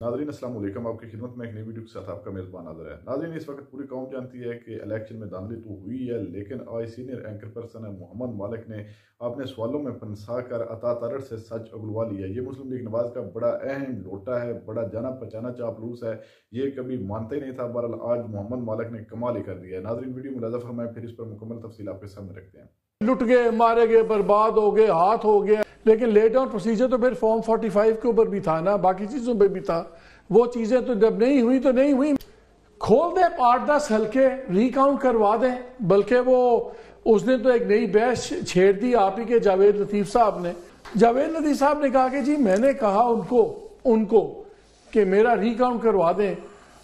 नाज़रीन अस्सलाम वालेकुम। आपकी खिदमत में एक नई वीडियो के साथ आपका मेज़बान नाज़र है। नाज़रीन, इस वक्त पूरी कौम जानती है कि इलेक्शन में धांधली तो हुई है, लेकिन आज सीनियर एंकर पर्सन है मोहम्मद मालिक ने अपने सवालों में फंसा कर अता से सच उगलवा लिया। ये मुस्लिम लीग नवाज का बड़ा अहम लोटा है, बड़ा जाना पहचाना चापलूस है, ये कभी मानता ही नहीं था। बहरहाल आज मोहम्मद मालिक ने कमाल ही कर दिया है। नाज़रीन, वीडियो मुलाज़ा फरमाएं, फिर इस पर मुकम्मल तफसील आपके सामने रखते हैं। लुट गए, मारे गए, बर्बाद हो गए, हाथ हो गया, लेकिन ले डाउन प्रोसीजर तो फिर फॉर्म 45 के ऊपर भी था ना, बाकी चीजों पे भी था। वो चीजें तो जब नहीं हुई तो नहीं हुई। खोल दे 8-10 हल्के, रिकाउंट करवा दें। बल्कि वो उसने तो एक नई बहस छेड़ दी आप ही के जावेद लतीफ साहब ने। जावेद लतीफ साहब ने कहा कि जी मैंने कहा उनको कि मेरा रिकाउंट करवा दें,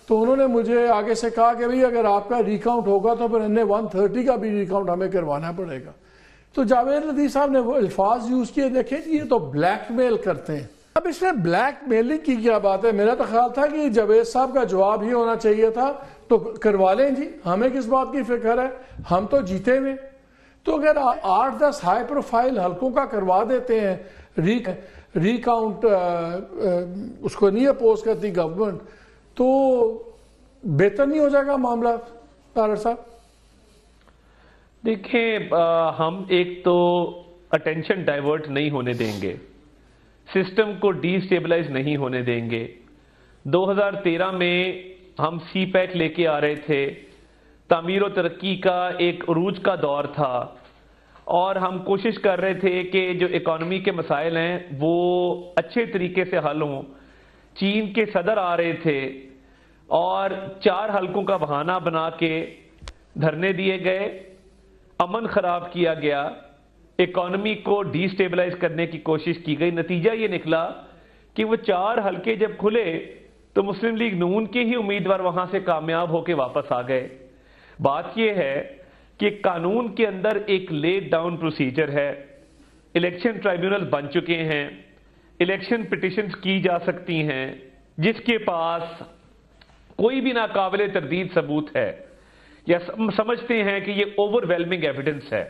तो उन्होंने मुझे आगे से कहा कि भाई अगर आपका रिकाउंट होगा तो फिर अन्य 130 का भी रिकाउंट हमें करवाना पड़ेगा। तो जावेद लतीफ साहब ने वो अल्फाज यूज किए, देखें ये तो ब्लैकमेल करते हैं। अब इसमें ब्लैकमेलिंग की क्या बात है? मेरा तो ख्याल था कि जावेद साहब का जवाब ही होना चाहिए था, तो करवा लें जी, हमें किस बात की फिक्र है, हम तो जीते हुए। तो अगर 8-10 हाई प्रोफाइल हल्कों का करवा देते हैं रिकाउंट, उसको नहीं अपोज करती गवर्नमेंट, तो बेहतर नहीं हो जाएगा मामला? तारड़ साहब देखिए, हम एक तो अटेंशन डाइवर्ट नहीं होने देंगे, सिस्टम को डीस्टेबलाइज नहीं होने देंगे। 2013 में हम सी पैक लेके आ रहे थे, तामीर और तरक्की का एक उरूज का दौर था, और हम कोशिश कर रहे थे कि जो इकॉनमी के मसाइल हैं वो अच्छे तरीके से हल हों। चीन के सदर आ रहे थे और 4 हल्कों का बहाना बना के धरने दिए गए, अमन खराब किया गया, इकॉनमी को डीस्टेबलाइज करने की कोशिश की गई। नतीजा ये निकला कि वो 4 हल्के जब खुले तो मुस्लिम लीग नून के ही उम्मीदवार वहां से कामयाब होकर वापस आ गए। बात यह है कि कानून के अंदर एक लेट डाउन प्रोसीजर है, इलेक्शन ट्राइब्यूनल बन चुके हैं, इलेक्शन पिटिशंस की जा सकती हैं, जिसके पास कोई भी नाकाबिले तरदीद सबूत है या समझते हैं कि ये ओवरवेलमिंग एविडेंस है,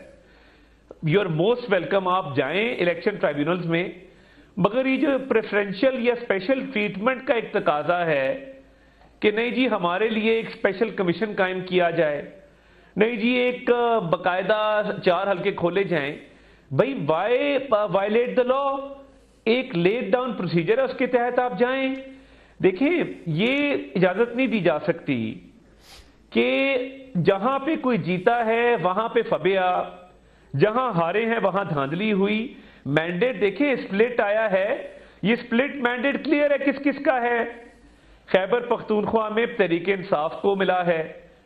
यू आर मोस्ट वेलकम, आप जाएं इलेक्शन ट्राइब्यूनल्स में। मगर ये जो प्रेफरेंशियल या स्पेशल ट्रीटमेंट का एक तकाजा है कि नहीं जी हमारे लिए एक स्पेशल कमीशन कायम किया जाए, नहीं जी एक बकायदा 4 हल्के खोले जाएं, भाई वाई वायलेट द लॉ, एक लेट डाउन प्रोसीजर है, उसके तहत आप जाएं। देखिए, ये इजाजत नहीं दी जा सकती कि जहां पे कोई जीता है वहां पे फबिया, जहां हारे हैं वहां धांधली हुई। मैंडेट देखिए स्प्लिट आया है, ये स्प्लिट मैंडेट क्लियर है किस किस का है। खैबर पख्तूनख्वा में तहरीक इंसाफ को मिला है,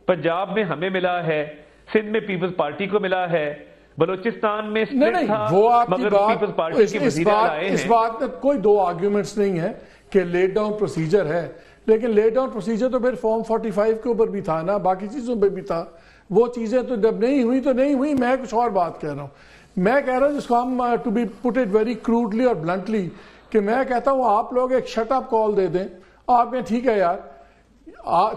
पंजाब में हमें मिला है, सिंध में पीपल्स पार्टी को मिला है, बलूचिस्तान में स्प्लिट था, वो आपकी मगर बात, पीपल्स पार्टी के वज़ीर आए हैं। इस बात में कोई 2 आर्ग्यूमेंट्स नहीं है कि लेट डाउन प्रोसीजर है, लेकिन लेट डाउन प्रोसीजर तो फिर फॉर्म 45 के ऊपर भी था ना, बाकी चीजों पे भी था। वो चीजें तो जब नहीं हुई तो नहीं हुई। मैं कुछ और बात कह रहा हूँ, मैं कह रहा हूँ जिसको हम to be put it very crudely और ब्लंटली, कि मैं कहता हूँ आप लोग एक शट अप कॉल दे दें। आपने ठीक है यार,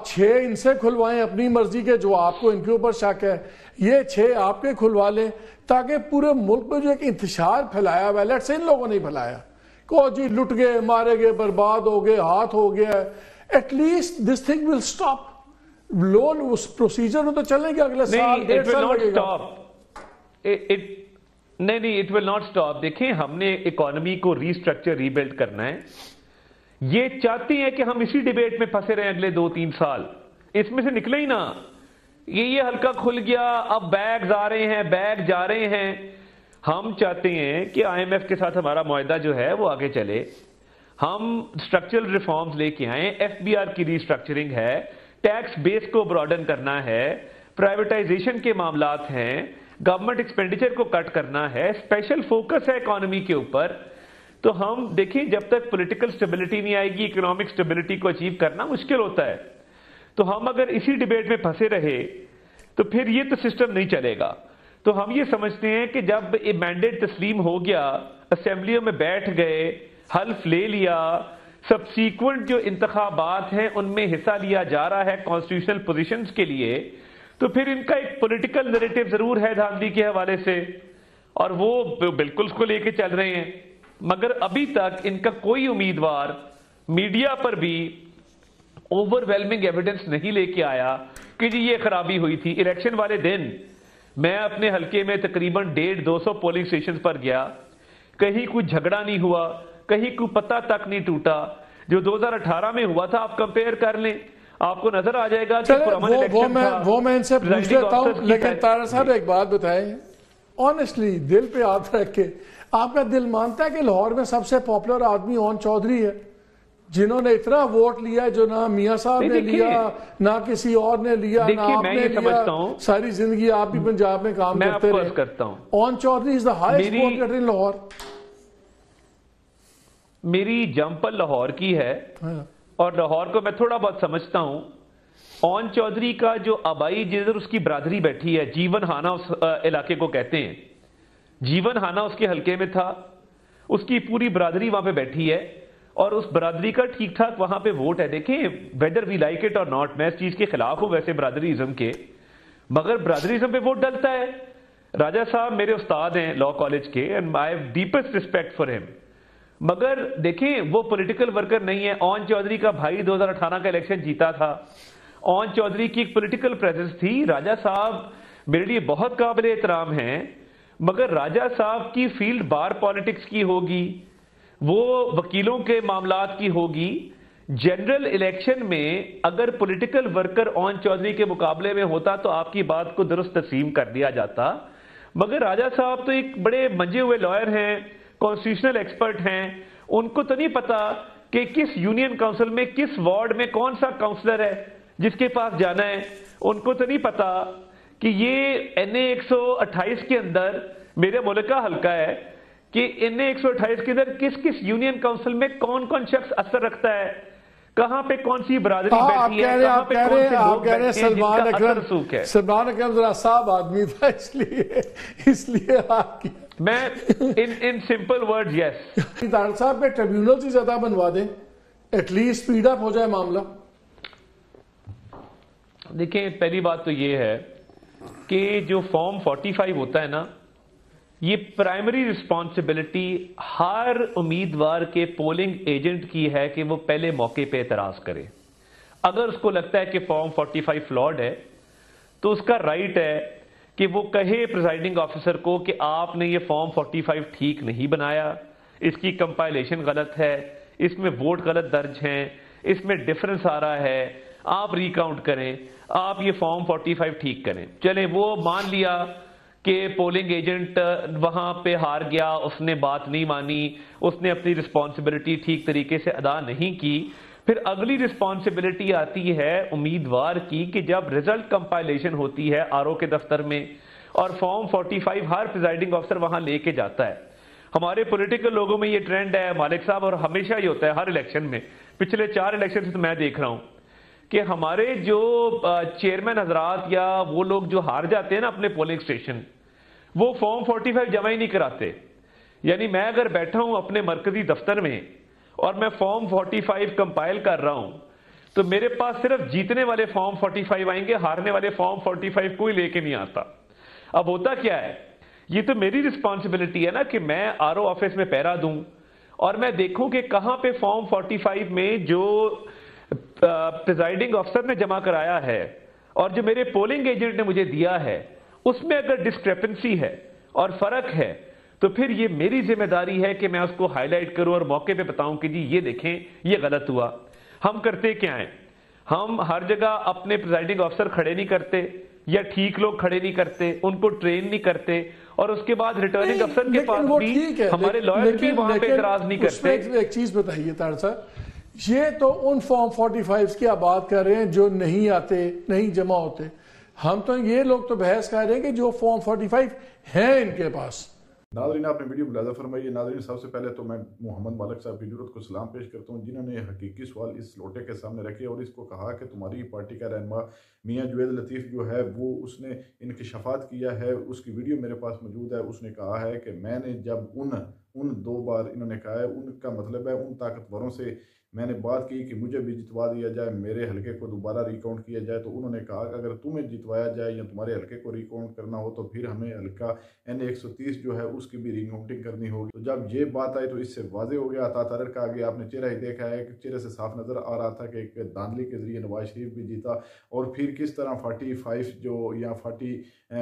6 इनसे खुलवाएं अपनी मर्जी के, जो आपको इनके ऊपर शक है, ये 6 आपके खुलवा लें, ताकि पूरे मुल्क में जो एक इंतशार फैलाया वैलेट से इन लोगों ने फैलाया को जी लुट गए, मारे गए, बर्बाद हो गए, हाथ हो गया, at least this thing will stop. Loan उस प्रोसीजर में तो चलेंगे अगले साल, 1.5 साल लगेगा। नहीं, इट विल नॉट स्टॉप। देखें, हमने इकोनॉमी को रीस्ट्रक्चर रीबिल्ड करना है। ये चाहती है कि हम इसी डिबेट में फंसे रहे अगले 2-3 साल, इसमें से निकले ही ना। ये हल्का खुल गया, अब बैग्स आ रहे हैं, बैग जा रहे हैं। हम चाहते हैं कि IMF के साथ हमारा मुआहदा जो है वो आगे चले, हम स्ट्रक्चरल रिफॉर्म्स लेके आए, FBR की रीस्ट्रक्चरिंग है, टैक्स बेस को ब्रॉडन करना है, प्राइवेटाइजेशन के मामलात हैं, गवर्नमेंट एक्सपेंडिचर को कट करना है, स्पेशल फोकस है इकोनॉमी के ऊपर। तो हम देखिए, जब तक पॉलिटिकल स्टेबिलिटी नहीं आएगी, इकोनॉमिक स्टेबिलिटी को अचीव करना मुश्किल होता है। तो हम अगर इसी डिबेट में फंसे रहे तो फिर ये तो सिस्टम नहीं चलेगा। तो हम ये समझते हैं कि जब ये मैंडेट तस्लीम हो गया, असेंबलियों में बैठ गए, हल्फ ले लिया, सबसीक्वेंट जो इंतखाबात हैं उनमें हिस्सा लिया जा रहा है कॉन्स्टिट्यूशनल पोजीशंस के लिए, तो फिर इनका एक पॉलिटिकल नैरेटिव जरूर है धांधली के हवाले से, और वो बिल्कुल उसको लेके चल रहे हैं। मगर अभी तक इनका कोई उम्मीदवार میڈیا پر بھی اوور ویلمنگ ایویڈنس نہیں لے کے آیا کہ جی یہ خرابی ہوئی تھی. الیکشن والے دن میں اپنے حلقے میں تقریباً 150 پولنگ اسٹیشن پر گیا, کہیں کوئی جھگڑا نہیں ہوا, کہیں کوئی پتہ تک نہیں ٹوٹا. جو 2018 میں ہوا تھا آپ کمپیئر کر لیں, آپ کو نظر آ جائے گا کہ پرامن الیکشن تھا. وہ میں ان سے پوچھ لیتا ہوں, لیکن طاہر صاحب ایک بات بتائیں آنیسٹلی, دل پہ ہاتھ رکھ کے, آپ کا دل مانتا ہے کہ لاہور میں سب سے پاپولر آدمی اون چودھری ہے, جنہوں نے اتنا ووٹ لیا جو نہ میاں صاحب نے لیا نہ کسی اور نے لیا نہ آپ نے لیا, ساری زندگی آپ بھی پنجاب میں کام کرتے رہے. اون چودھری از دا ہائیسٹ ووٹ گیٹر ان لاہور. میری جمپل لاہور کی ہے اور لاہور کو میں تھوڑا بہت سمجھتا ہوں. اون چودھری کا جو آبائی جدھر اس کی برادری بیٹھی ہے, جیون ہانا اس علاقے کو کہتے ہیں, جیون ہانا اس کے حلقے میں تھا, اس کی پوری برادری وہاں پہ بیٹھی ہے اور اس برادری کا ٹھیک ٹھاک وہاں پہ ووٹ ہے. دیکھیں ویدر وی لائک اٹ اور ناٹ, میں اس چیز کے خلاف ہوں ویسے برادریزم کے, مگر برادریزم پہ ووٹ ڈلتا ہے. راجہ صاحب میرے استاد ہیں لا کالج کے, and I have deepest respect for ہم, مگر دیکھیں وہ پولیٹیکل ورکر نہیں ہے. اون چودھری کا بھائی 2018 کا الیکشن جیتا تھا, اون چودھری کی ایک پولیٹیکل پریزنس تھی. راجہ صاحب میرے لیے بہت قابل احترام ہیں, مگر راجہ صاحب کی فیلڈ بار پالیٹکس کی ہوگی, وہ وکیلوں کے معاملات کی ہوگی. جنرل الیکشن میں اگر پولیٹیکل ورکر اون چودھری کے مقابلے میں ہوتا تو آپ کی بات کو درست تسلیم کر دیا جاتا, مگر راجہ صاحب تو ایک بڑے منجے ہوئے لائر ہیں, کانسٹیٹیوشنل ایکسپرٹ ہیں, ان کو تو نہیں پتا کہ کس یونین کاؤنسل میں کس وارڈ میں کون سا کاؤنسلر ہے جس کے پاس جانا ہے. ان کو تو نہیں پتا کہ یہ NA 128 کے اندر میرے ملک کا حلقہ ہے کہ NA 128 کے اندر کس کس یونین کاؤنسل میں کون کون شخص اثر رکھتا ہے, کہاں پہ کون سی برادری بیٹھی ہے, کہاں پہ کون سے لوگ بیٹھے ہیں جن کا اثر رسوخ ہے. سلمان اکرم ذرا صاحب آدمی تھا, اس لیے آپ کی میں ان سمپل ورڈ یس. طاہر صاحب پہ ٹریبیونل سے زیادہ بنوا دیں, ایٹ لیسٹ سپیڈ اپ ہو جائے معاملہ. دیکھیں پہلی بات تو یہ ہے کہ جو فارم 45 ہوتا ہے نا, یہ پرائمری رسپانسبلٹی ہر امیدوار کے پولنگ ایجنٹ کی ہے کہ وہ پہلے موقع پہ اعتراض کرے. اگر اس کو لگتا ہے کہ فارم 45 فلاڈ ہے تو اس کا رائٹ ہے کہ وہ کہے پریزائڈنگ آفیسر کو کہ آپ نے یہ فارم 45 ٹھیک نہیں بنایا, اس کی کمپائلیشن غلط ہے, اس میں ووٹ غلط درج ہیں, اس میں ڈفرنس آ رہا ہے, آپ ریکاؤنٹ کریں, آپ یہ فارم 45 ٹھیک کریں. چلیں وہ مان لیا کہ پولنگ ایجنٹ وہاں پہ ہار گیا, اس نے بات نہیں مانی, اس نے اپنی رسپانسبلٹی ٹھیک طریقے سے ادا نہیں کی. پھر اگلی رسپانسبلٹی آتی ہے امیدوار کی کہ جب ریزلٹ کمپائلیشن ہوتی ہے RO کے دفتر میں اور فارم 45 ہر پریزائڈنگ آفیسر وہاں لے کے جاتا ہے. ہمارے پولیٹیکل لوگوں میں یہ ٹرینڈ ہے مالک صاحب, اور ہمیشہ یہ ہوتا ہے ہر الیکشن میں, پچھلے 4 الیکشن سے تو میں دیکھ رہا ہوں کہ ہمارے جو چیئرمین حضرات یا وہ لوگ جو ہار جاتے ہیں نا اپنے پولنگ اسٹیشن, وہ فارم 45 جمع ہی نہیں کراتے. یعنی میں اگر بیٹھا ہوں اپنے مرکزی دفتر میں اور میں فارم 45 کمپائل کر رہا ہوں تو میرے پاس صرف جیتنے والے فارم 45 آئیں گے, ہارنے والے فارم 45 کوئی لے کے نہیں آتا. اب ہوتا کیا ہے, یہ تو میری رسپانسبلٹی ہے نا کہ میں RO آفس میں پہرا دوں اور میں دیکھوں کہ کہاں پہ فارم 45 میں جو پریزائڈنگ آفیسر نے جمع کرایا ہے اور جو میرے پولنگ ایجنٹ نے مجھے دیا ہے اس میں اگر ڈسکریپنسی ہے اور فرق ہے تو پھر یہ میری ذمہ داری ہے کہ میں اس کو ہائی لائٹ کروں اور موقع پہ بتاؤں کہ جی یہ دیکھیں یہ غلط ہوا. ہم کرتے کیا ہیں, ہم ہر جگہ اپنے پریزائڈنگ آفیسر کھڑے نہیں کرتے یا ٹھیک لوگ کھڑے نہیں کرتے, ان کو ٹرین نہیں کرتے, اور اس کے بعد ریٹرننگ افسر کے پاس بھی ہمارے لائر بھی وہاں پہ اعتراض نہیں کرتے. ایک چیز بتائیے طاہر صاحب, یہ تو ان فارم 45 کی آپ بات کر رہے ہیں جو نہیں آتے, نہیں جمع ہوتے. ہم تو یہ لوگ تو بحث کر رہے ہیں کہ جو فارم 45 ہیں ان کے پاس. ناظرین آپ نے ویڈیو ملاحظہ فرمائی. ناظرین سب سے پہلے تو میں محمد مالک صاحب کی جرأت کو سلام پیش کرتا ہوں جنہوں نے حقیقی سوال اس لوٹے کے سامنے رکھے اور اس کو کہا کہ تمہاری پارٹی کا رہنما میاں جوید لطیف جو ہے وہ اس نے انکشافات کیا ہے. اس کی ویڈیو میرے پاس موجود ہے. اس نے کہا ہے کہ میں نے جب ان 2 بار انہوں نے کہا ہے, ان کا مطلب ہے ان طاقتوروں سے मैंने बात की कि मुझे भी जितवा दिया जाए, मेरे हलके को दोबारा रिकाउंट किया जाए, तो उन्होंने कहा कि अगर तुम्हें जितवाया जाए या तुम्हारे हलके को रिकाउंट करना हो तो फिर हमें हलका N130 जो है उसकी भी रिकाउंटिंग करनी होगी। तो जब ये बात आई तो इससे वाजे हो गया, अता तर्र का आगे आपने चेहरा ही देखा है कि चेहरे से साफ नज़र आ रहा था कि एक धांधली के जरिए नवाज शरीफ भी जीता, और फिर किस तरह 45 जो या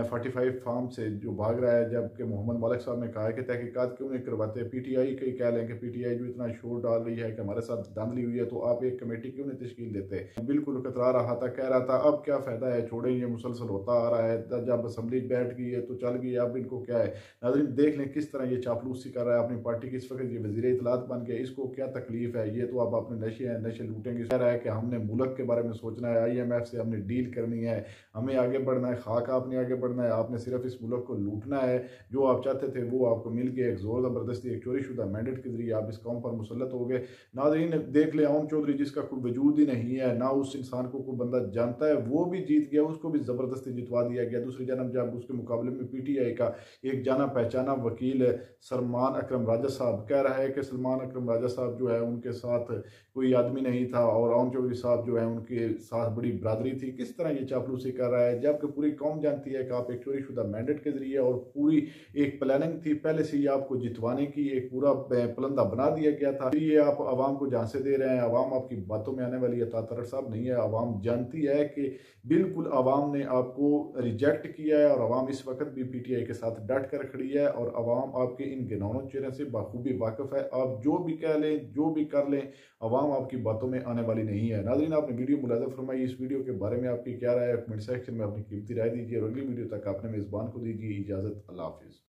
45 फार्म से जो भाग रहा है, जबकि मोहम्मद मालिक साहब ने कहा है कि तहकीकात क्यों नहीं करवाते, PTI के कह लें कि PTI जो इतना शोर डाल रही है कि हमारे साथ धांधली हुई है तो आप एक कमेटी क्यों नहीं तश्कील देते। बिल्कुल कतरा रहा था, कह रहा था अब क्या फ़ायदा है, छोड़े, ये मुसलसल होता आ रहा है, जब असम्बली बैठ गई है तो चल गई, अब इनको क्या है। नाज़रीन देख लें किस तरह ये चापलूसी कर रहा है अपनी पार्टी की, इस वक्त ये वज़ीर इत्तलात बन गया, इसको क्या तकलीफ है, ये तो अब अपने नशे हैं, नशे लूटेंगे। कह रहा है कि हमने मुल्क के बारे में सोचना है, IMF से हमने डील करनी है, हमें आगे बढ़ना है, खाक आपने आगे बढ़ना है, आपने सिर्फ इस मुल्क को लूटना है, जो आप चाहते थे वो आपको मिल गया, एक जोर ज़बरदस्ती एक चोरी शुदा मैंडेट के जरिए आप इस कौम पर मुसल्लत हो गए। नाज़रीन देख ले आम चौधरी जिसका कोई वजूद ही नहीं है, ना उस इंसान को कोई बंदा जानता है, वो भी जीत गया, उसको भी ज़बरदस्ती जितवा दिया गया। दूसरी जानब जब उसके मुकाबले में PTI का एक जाना पहचाना वकील सलमान अकरम राजा साहब कह रहा है कि सलमान अकरम राजा साहब जो है उनके साथ कोई आदमी नहीं था और आम चौधरी साहब जो है उनके साथ बड़ी बरादरी थी। किस तरह ये चापलूसी कर रहा है, जबकि पूरी कौम जानती है कि आप एक चोरी शुदा मैंडेट के जरिए और पूरी एक प्लानिंग थी पहले से ही आपको जितवाने की, एक पूरा पलंदा बना दिया गया था। ये आप आवाम को झांसे दे रहे हैं, आवाम आपकी बातों में आने वाली अता तर्र साहब नहीं है। आवाम जानती है कि बिल्कुल आवाम ने आपको रिजेक्ट किया है और आवाम इस वक्त भी PTI के साथ डट कर खड़ी है और आवाम आपके इन घिनौनों चेहरे से बखूबी वाकिफ है। आप जो भी कह लें, जो भी कर लें, आवाम आपकी बातों में आने वाली नहीं है। नाज़रीन आपने वीडियो मुलाज़ा फरमाई, इस वीडियो के बारे में आपकी क्या राय है, कमेंट सेक्शन में अपनी कीमती राय दीजिए और अगली वीडियो तक आपने मेज़बान को दीजिए इजाज़त। अल्लाह हाफिज़।